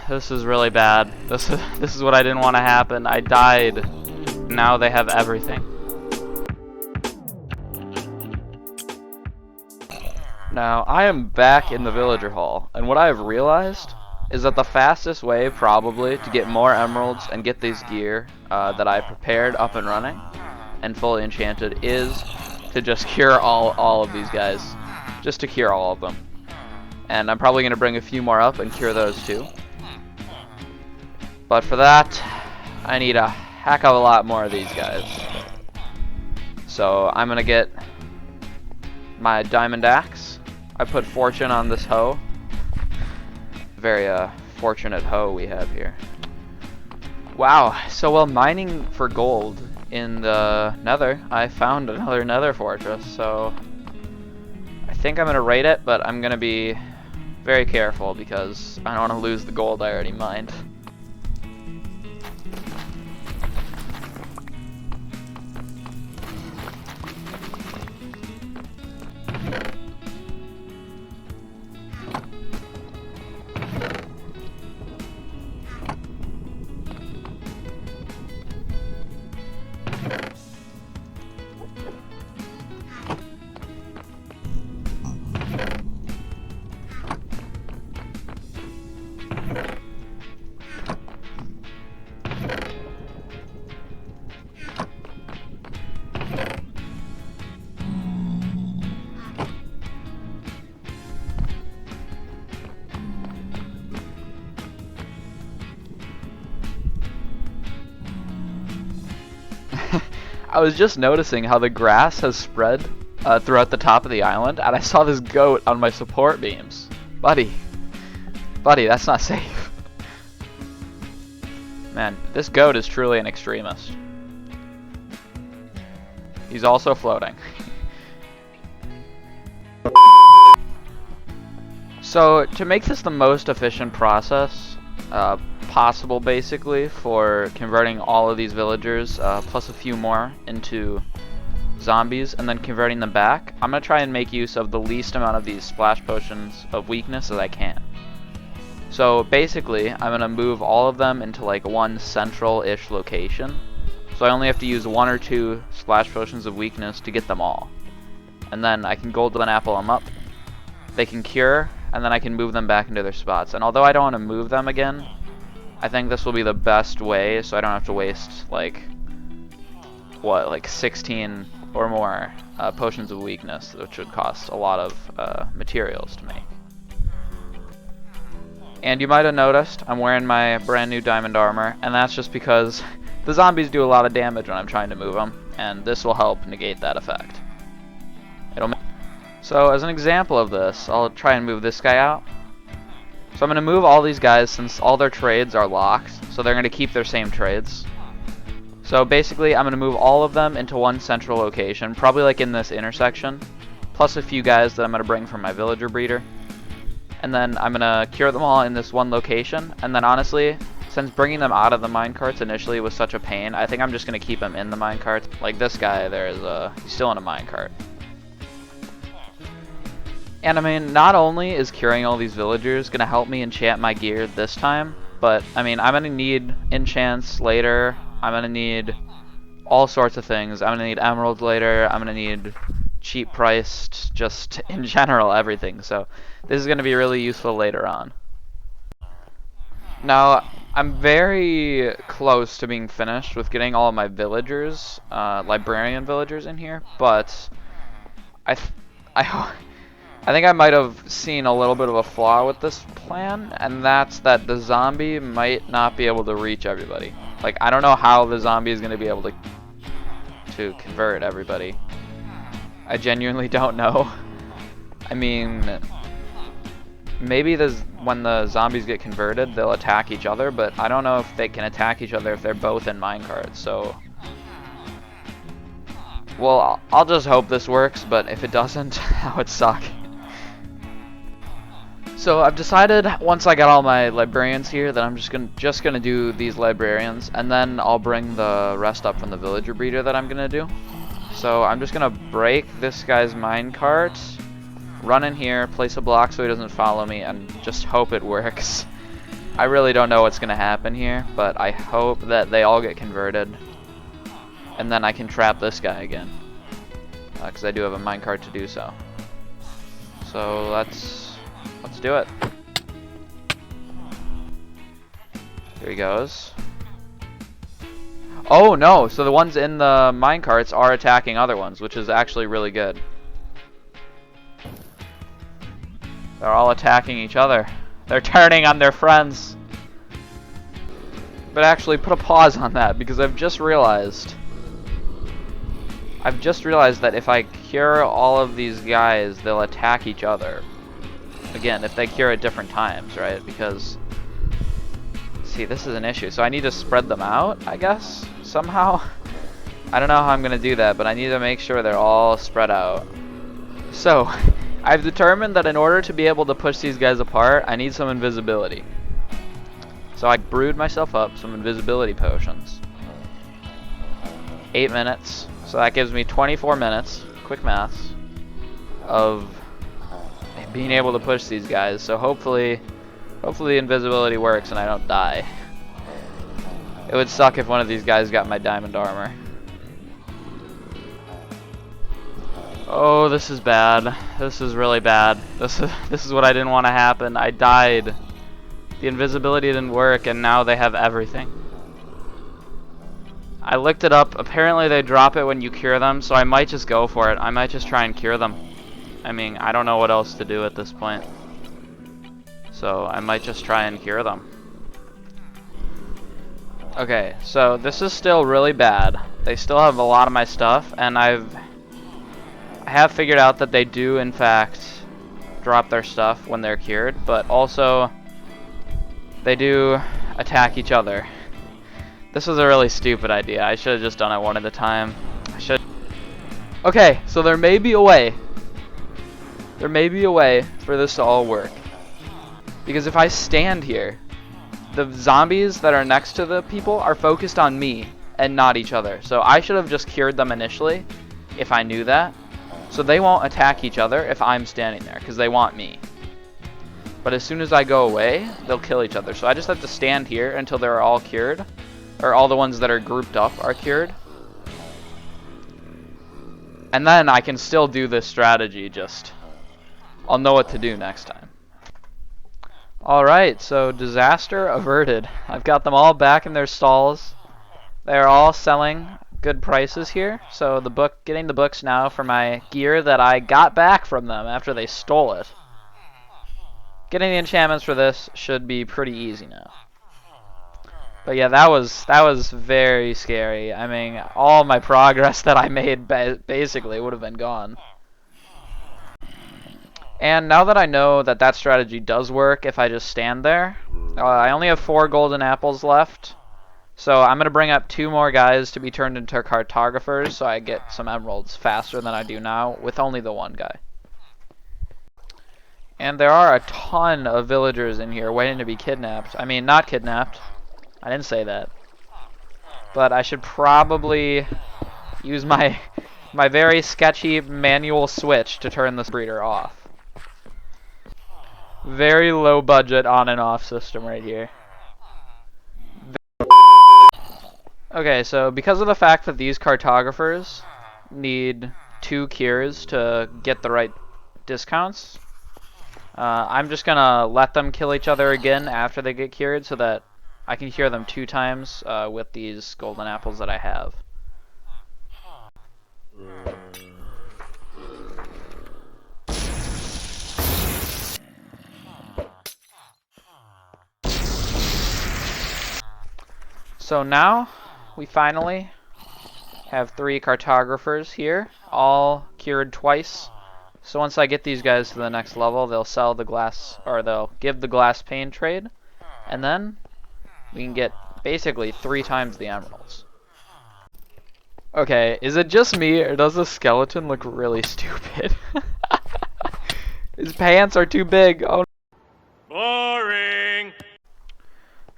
This is really bad. This is what I didn't want to happen. I died. Now they have everything. Now, I am back in the villager hall, and what I have realized is that the fastest way, probably, to get more emeralds and get these gear that I prepared up and running and fully enchanted is to just cure all of these guys. Just to cure all of them. And I'm probably going to bring a few more up and cure those too. But for that, I need a heck of a lot more of these guys. So I'm going to get my diamond axe. I put fortune on this hoe. Very fortunate hoe we have here. Wow, so while mining for gold in the nether, I found another nether fortress. So I think I'm going to raid it, but I'm going to be very careful because I don't want to lose the gold I already mined. I was just noticing how the grass has spread throughout the top of the island, and I saw this goat on my support beams. Buddy, that's not safe. Man, this goat is truly an extremist. He's also floating. So, to make this the most efficient process possible, basically, for converting all of these villagers, plus a few more, into zombies, and then converting them back, I'm going to try and make use of the least amount of these splash potions of weakness as I can. So, basically, I'm going to move all of them into, like, one central-ish location. So I only have to use 1 or 2 splash potions of weakness to get them all. And then I can golden apple them up. They can cure, and then I can move them back into their spots. And although I don't want to move them again, I think this will be the best way, so I don't have to waste, like, what, like 16 or more potions of weakness, which would cost a lot of materials to make. And you might have noticed I'm wearing my brand new diamond armor, and that's just because the zombies do a lot of damage when I'm trying to move them, and this will help negate that effect. So as an example of this, I'll try and move this guy out. So I'm going to move all these guys since all their trades are locked, so they're going to keep their same trades. So basically I'm going to move all of them into one central location, probably like in this intersection, plus a few guys that I'm going to bring from my villager breeder. And then I'm going to cure them all in this one location, and then honestly, since bringing them out of the minecarts initially was such a pain, I think I'm just going to keep them in the minecarts. Like this guy there is he's still in a minecart. And I mean, not only is curing all these villagers going to help me enchant my gear this time, but I mean, I'm going to need enchants later, I'm going to need all sorts of things. I'm going to need emeralds later, I'm going to need cheap priced, just in general everything. So this is going to be really useful later on. Now, I'm very close to being finished with getting all of my villagers, librarian villagers in here, but I think I might have seen a little bit of a flaw with this plan, and that's that the zombie might not be able to reach everybody. Like, I don't know how the zombie is going to be able to convert everybody. I genuinely don't know. I mean, maybe when the zombies get converted, they'll attack each other, but I don't know if they can attack each other if they're both in minecarts, so... Well, I'll just hope this works, but if it doesn't, that would suck. So I've decided, once I got all my librarians here, that I'm just gonna do these librarians, and then I'll bring the rest up from the villager breeder that I'm gonna do. So I'm just gonna break this guy's minecart, run in here, place a block so he doesn't follow me, and just hope it works. I really don't know what's going to happen here, but I hope that they all get converted. And then I can trap this guy again. Because I do have a minecart to do so. So let's do it. Here he goes. Oh no, so the ones in the minecarts are attacking other ones, which is actually really good. They're all attacking each other. They're turning on their friends. But actually, put a pause on that, because I've just realized that if I cure all of these guys, they'll attack each other. Again, if they cure at different times, right? Because, see, this is an issue. So I need to spread them out, I guess, somehow. I don't know how I'm going to do that, but I need to make sure they're all spread out. So, I've determined that in order to be able to push these guys apart, I need some invisibility. So I brewed myself up some invisibility potions. 8 minutes. So that gives me 24 minutes, quick maths, of being able to push these guys. So hopefully invisibility works and I don't die. It would suck if one of these guys got my diamond armor. Oh, this is bad. This is really bad. This is what I didn't want to happen. I died. The invisibility didn't work and now they have everything. I looked it up. Apparently they drop it when you cure them, so I might just go for it. I might just try and cure them. I mean, I don't know what else to do at this point. So I might just try and cure them. Okay, so this is still really bad. They still have a lot of my stuff, and I have figured out that they do, in fact, drop their stuff when they're cured, but also they do attack each other. This was a really stupid idea. I should have just done it one at a time. Okay, so there may be a way. There may be a way for this to all work. Because if I stand here, the zombies that are next to the people are focused on me and not each other. So I should have just cured them initially if I knew that. So they won't attack each other if I'm standing there because they want me. But as soon as I go away, they'll kill each other. So I just have to stand here until they're all cured. Or all the ones that are grouped up are cured. And then I can still do this strategy, just I'll know what to do next time. Alright, so disaster averted. I've got them all back in their stalls. They're all selling good prices here. So getting the books now for my gear that I got back from them after they stole it. Getting the enchantments for this should be pretty easy now. But yeah, that was very scary. I mean, all my progress that I made basically would have been gone. And now that I know that that strategy does work if I just stand there, I only have 4 golden apples left. So I'm going to bring up 2 more guys to be turned into cartographers so I get some emeralds faster than I do now with only the 1 guy. And there are a ton of villagers in here waiting to be kidnapped. I mean, not kidnapped. I didn't say that. But I should probably use my very sketchy manual switch to turn this breeder off. Very low budget on and off system right here. Okay, so because of the fact that these cartographers need 2 cures to get the right discounts, I'm just gonna let them kill each other again after they get cured so that I can cure them 2 times with these golden apples that I have. So now we finally have 3 cartographers here, all cured twice. So once I get these guys to the next level, they'll sell the glass, or they'll give the glass pane trade, and then we can get basically 3 times the emeralds. Okay, is it just me, or does the skeleton look really stupid? His pants are too big. Oh. Boring!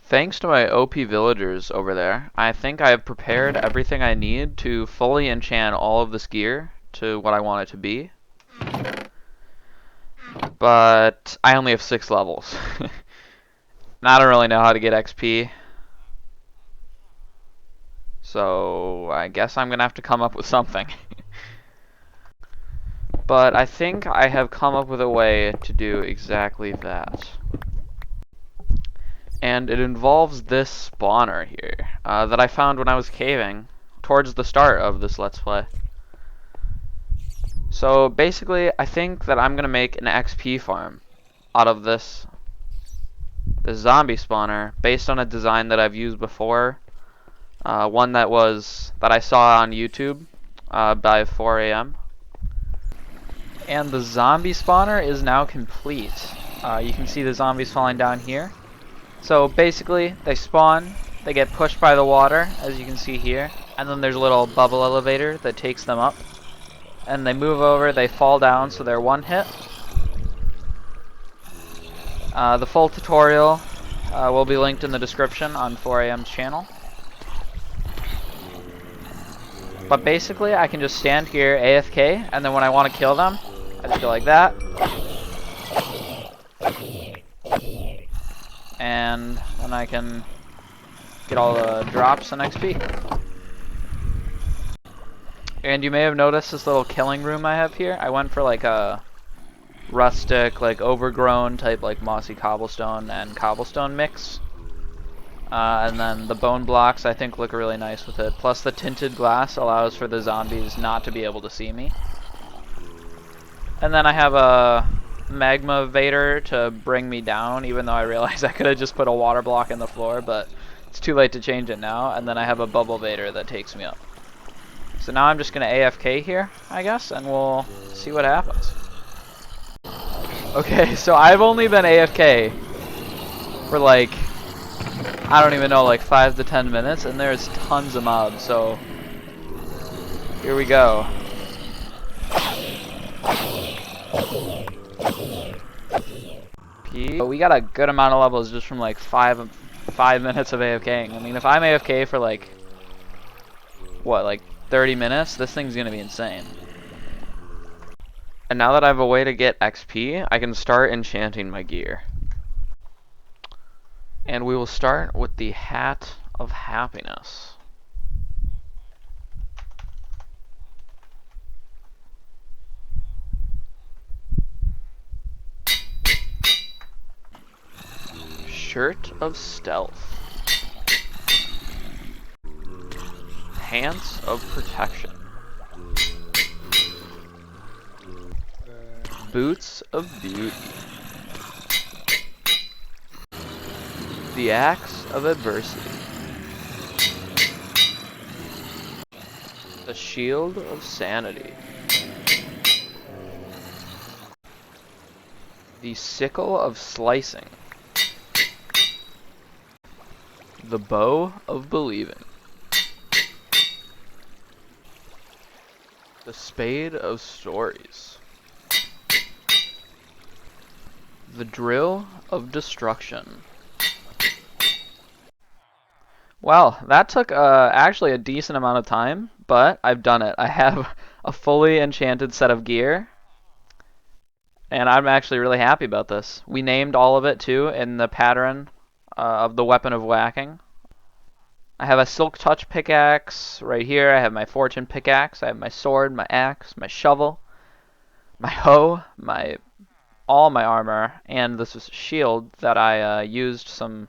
Thanks to my OP villagers over there, I think I have prepared everything I need to fully enchant all of this gear to what I want it to be. But I only have 6 levels. And I don't really know how to get XP. So I guess I'm gonna have to come up with something. But I think I have come up with a way to do exactly that. And it involves this spawner here that I found when I was caving towards the start of this Let's Play. So basically, I think that I'm gonna make an XP farm out of this zombie spawner based on a design that I've used before. One that I saw on YouTube by 4 a.m. And the zombie spawner is now complete. You can see the zombies falling down here. So basically, they spawn, they get pushed by the water, as you can see here, and then there's a little bubble elevator that takes them up. And they move over, they fall down, so they're one hit. The full tutorial will be linked in the description on 4am's channel. But basically, I can just stand here AFK, and then when I want to kill them, I just go like that. And then I can get all the drops and XP. And you may have noticed this little killing room I have here. I went for like a rustic, like overgrown type, like mossy cobblestone and cobblestone mix. And then the bone blocks I think look really nice with it. Plus the tinted glass allows for the zombies not to be able to see me. And then I have a magma vader to bring me down, even though I realize I could have just put a water block in the floor, but it's too late to change it now. And then I have a bubble vader that takes me up. So now I'm just going to AFK here, I guess, and we'll see what happens. Okay, so I've only been AFK for like, I don't even know, like 5 to 10 minutes, and there's tons of mobs, so here we go. But we got a good amount of levels just from like 5 minutes of AFKing. I mean, if I'm AFK for like, what, like 30 minutes, this thing's gonna be insane. And now that I have a way to get XP, I can start enchanting my gear. And we will start with the Hat of Happiness. Shirt of Stealth. Pants of Protection. Boots of Beauty. The Axe of Adversity. The Shield of Sanity. The Sickle of Slicing. The Bow of Believing. The Spade of Stories. The Drill of Destruction. Well, that took actually a decent amount of time, but I've done it. I have a fully enchanted set of gear, and I'm actually really happy about this. We named all of it too in the pattern of the weapon of whacking. I have a Silk Touch pickaxe right here. I have my Fortune pickaxe. I have my sword, my axe, my shovel, my hoe, all my armor, and this is a shield that I used some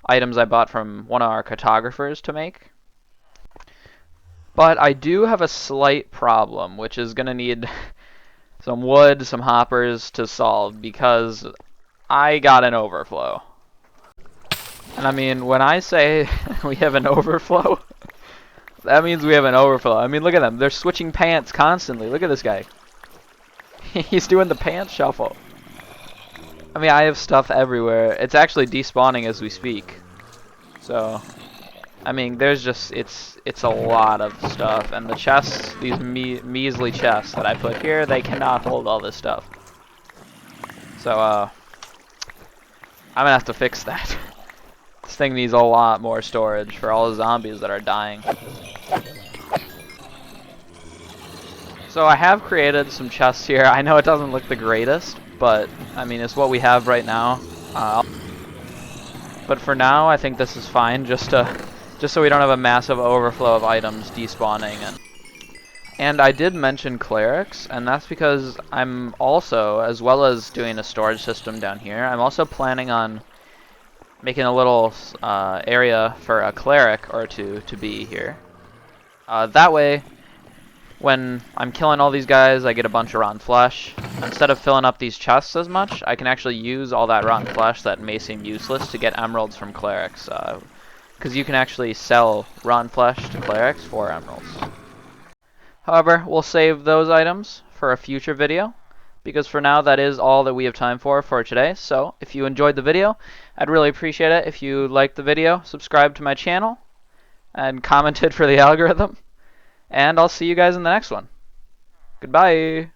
items I bought from one of our cartographers to make. But I do have a slight problem, which is going to need some wood, some hoppers to solve, because I got an overflow. And I mean, when I say we have an overflow, that means we have an overflow. I mean, look at them. They're switching pants constantly. Look at this guy. He's doing the pants shuffle. I mean, I have stuff everywhere. It's actually despawning as we speak. So, I mean, there's just, it's a lot of stuff. And the chests, these measly chests that I put here, they cannot hold all this stuff. So, I'm gonna have to fix that. This thing needs a lot more storage for all the zombies that are dying. So I have created some chests here. I know it doesn't look the greatest, but I mean, it's what we have right now. But for now, I think this is fine, just so we don't have a massive overflow of items despawning. And I did mention clerics, and that's because I'm also, as well as doing a storage system down here, I'm also planning on making a little area for a cleric or two to be here. That way, when I'm killing all these guys, I get a bunch of rotten flesh. Instead of filling up these chests as much, I can actually use all that rotten flesh that may seem useless to get emeralds from clerics. Because you can actually sell rotten flesh to clerics for emeralds. However, we'll save those items for a future video, because for now that is all that we have time for today. So if you enjoyed the video, I'd really appreciate it if you liked the video, subscribed to my channel, and commented for the algorithm. And I'll see you guys in the next one. Goodbye!